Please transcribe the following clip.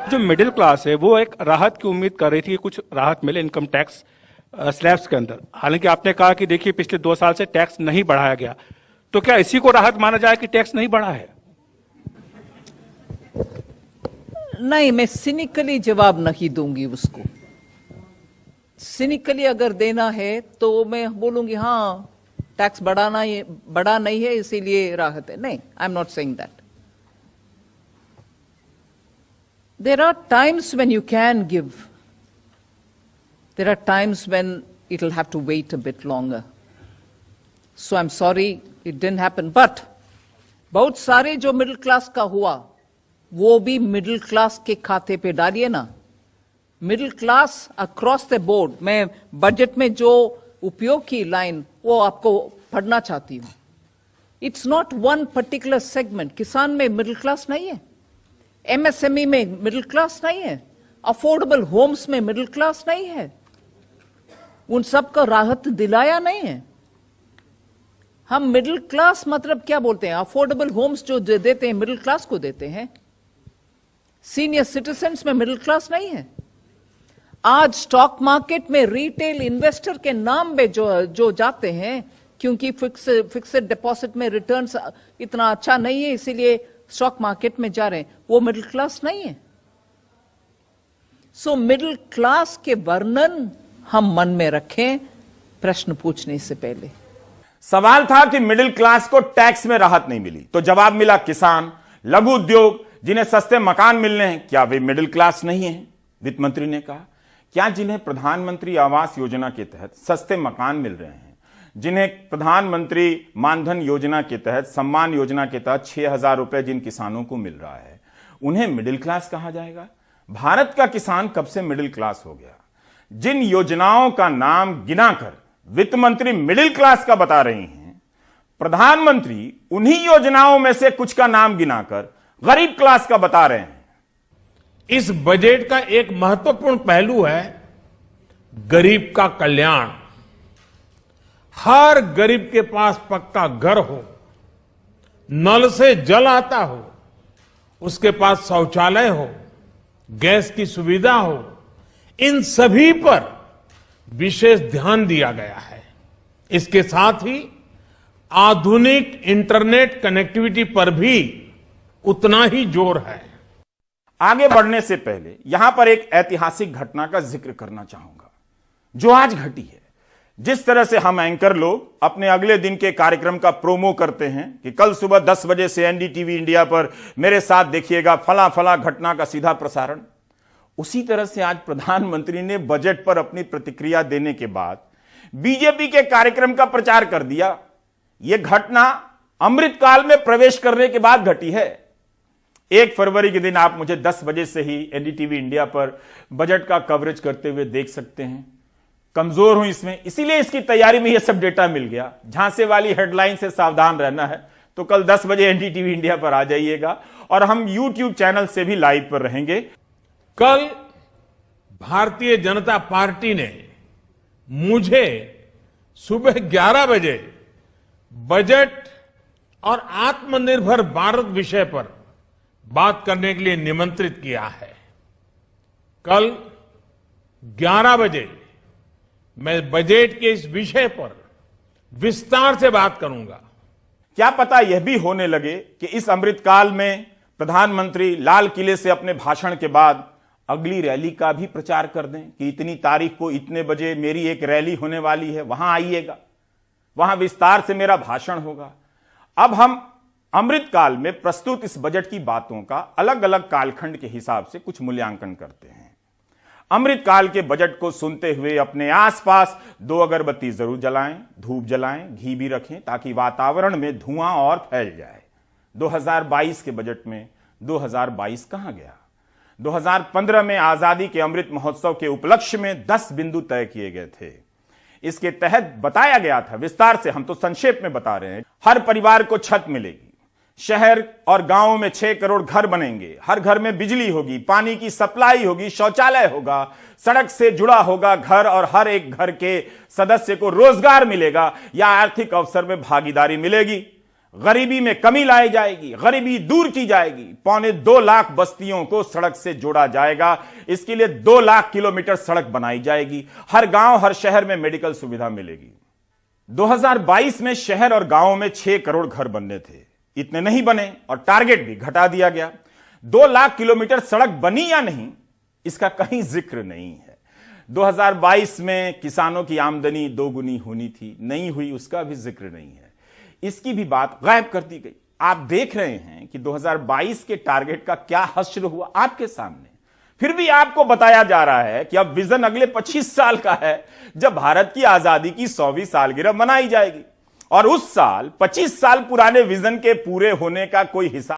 जो middle class है वो एक राहत की उम्मीद कर रही थी कि कुछ राहत मिले इनकम टैक्स स्लैब्स के अंदर। हालांकि आपने कहा कि देखिए पिछले 2 साल से टैक्स नहीं बढ़ाया गया, तो क्या इसी को राहत माना जाए कि टैक्स नहीं बढ़ा है? नहीं, मैं सिनिकली जवाब नहीं दूंगी उसको। सिनिकली अगर देना है तो मैं बोलूंगी हाँ टैक्स बढ़ा नहीं है इसीलिए राहत है। नहीं, I am not saying that. There are times when you can give. There are times when it'll have to wait a bit longer. So I'm sorry it didn't happen. But बहुत सारे जो मिडिल क्लास का हुआ वो भी middle class के खाते पे डालिए ना। Middle class across the board, मैं बजट में जो उपयोग की लाइन वो आपको पढ़ना चाहती हूं। It's not one particular segment. किसान में मिडिल क्लास नहीं है, एमएसएमई में मिडिल क्लास नहीं है, अफोर्डेबल होम्स में मिडिल क्लास नहीं है, उन सबको राहत दिलाया नहीं है। हम मिडिल क्लास मतलब क्या बोलते हैं? अफोर्डेबल होम्स जो देते हैं मिडिल क्लास को देते हैं। सीनियर सिटीजन्स में मिडिल क्लास नहीं है। आज स्टॉक मार्केट में रिटेल इन्वेस्टर के नाम पे जो जाते हैं क्योंकि फिक्स्ड डिपॉजिट में रिटर्न्स इतना अच्छा नहीं है इसीलिए स्टॉक मार्केट में जा रहे हैं, वो मिडिल क्लास नहीं है। सो मिडिल क्लास के वर्णन हम मन में रखें प्रश्न पूछने से पहले। सवाल था कि मिडिल क्लास को टैक्स में राहत नहीं मिली, तो जवाब मिला किसान, लघु उद्योग, जिन्हें सस्ते मकान मिलने हैं, क्या वे मिडिल क्लास नहीं है? वित्त मंत्री ने कहा क्या जिन्हें प्रधानमंत्री आवास योजना के तहत सस्ते मकान मिल रहे हैं, जिन्हें प्रधानमंत्री मानधन योजना के तहत, सम्मान योजना के तहत 6,000 रुपए जिन किसानों को मिल रहा है, उन्हें मिडिल क्लास कहा जाएगा? भारत का किसान कब से मिडिल क्लास हो गया? जिन योजनाओं का नाम गिनाकर वित्त मंत्री मिडिल क्लास का बता रही हैं, प्रधानमंत्री उन्हीं योजनाओं में से कुछ का नाम गिनाकर गरीब क्लास का बता रहे हैं। इस बजट का एक महत्वपूर्ण पहलू है गरीब का कल्याण। हर गरीब के पास पक्का घर हो, नल से जल आता हो, उसके पास शौचालय हो, गैस की सुविधा हो, इन सभी पर विशेष ध्यान दिया गया है। इसके साथ ही आधुनिक इंटरनेट कनेक्टिविटी पर भी उतना ही जोर है। आगे बढ़ने से पहले यहां पर एक ऐतिहासिक घटना का जिक्र करना चाहूंगा जो आज घटी है। जिस तरह से हम एंकर लोग अपने अगले दिन के कार्यक्रम का प्रोमो करते हैं कि कल सुबह 10 बजे से एनडीटीवी इंडिया पर मेरे साथ देखिएगा फला फला घटना का सीधा प्रसारण, उसी तरह से आज प्रधानमंत्री ने बजट पर अपनी प्रतिक्रिया देने के बाद बीजेपी के कार्यक्रम का प्रचार कर दिया। यह घटना अमृतकाल में प्रवेश करने के बाद घटी है। 1 फरवरी के दिन आप मुझे 10 बजे से ही एनडीटीवी इंडिया पर बजट का कवरेज करते हुए देख सकते हैं। कमजोर हूं इसमें, इसीलिए इसकी तैयारी में यह सब डेटा मिल गया। झांसे वाली हेडलाइन से सावधान रहना है तो कल 10 बजे एनडीटीवी इंडिया पर आ जाइएगा और हम यूट्यूब चैनल से भी लाइव पर रहेंगे। कल भारतीय जनता पार्टी ने मुझे सुबह 11 बजे बजट और आत्मनिर्भर भारत विषय पर बात करने के लिए निमंत्रित किया है। कल 11 बजे मैं बजट के इस विषय पर विस्तार से बात करूंगा। क्या पता यह भी होने लगे कि इस अमृतकाल में प्रधानमंत्री लाल किले से अपने भाषण के बाद अगली रैली का भी प्रचार कर दें कि इतनी तारीख को इतने बजे मेरी एक रैली होने वाली है, वहां आइएगा, वहां विस्तार से मेरा भाषण होगा। अब हम अमृतकाल में प्रस्तुत इस बजट की बातों का अलग अलग कालखंड के हिसाब से कुछ मूल्यांकन करते हैं। अमृतकाल के बजट को सुनते हुए अपने आसपास 2 अगरबत्ती जरूर जलाएं, धूप जलाएं, घी भी रखें ताकि वातावरण में धुआं और फैल जाए। 2022 के बजट में 2022 कहां गया? 2015 में आजादी के अमृत महोत्सव के उपलक्ष्य में 10 बिंदु तय किए गए थे। इसके तहत बताया गया था, विस्तार से हम तो संक्षेप में बता रहे हैं, हर परिवार को छत मिलेगी, शहर और गांवों में 6 करोड़ घर बनेंगे, हर घर में बिजली होगी, पानी की सप्लाई होगी, शौचालय होगा, सड़क से जुड़ा होगा घर और हर एक घर के सदस्य को रोजगार मिलेगा या आर्थिक अवसर में भागीदारी मिलेगी। गरीबी में कमी लाई जाएगी, गरीबी दूर की जाएगी, 2.25 लाख बस्तियों को सड़क से जोड़ा जाएगा। इसके लिए 2 लाख किलोमीटर सड़क बनाई जाएगी। हर गांव हर शहर में मेडिकल सुविधा मिलेगी। 2022 में शहर और गांवों में 6 करोड़ घर बनने थे, इतने नहीं बने और टारगेट भी घटा दिया गया। 2 लाख किलोमीटर सड़क बनी या नहीं, इसका कहीं जिक्र नहीं है। 2022 में किसानों की आमदनी 2 गुनी होनी थी, नहीं हुई, उसका भी जिक्र नहीं है। इसकी भी बात गायब कर दी गई। आप देख रहे हैं कि 2022 के टारगेट का क्या हश्र हुआ आपके सामने। फिर भी आपको बताया जा रहा है कि अब विजन अगले 25 साल का है, जब भारत की आजादी की 100वीं सालगिरह मनाई जाएगी और उस साल 25 साल पुराने विजन के पूरे होने का कोई हिसाब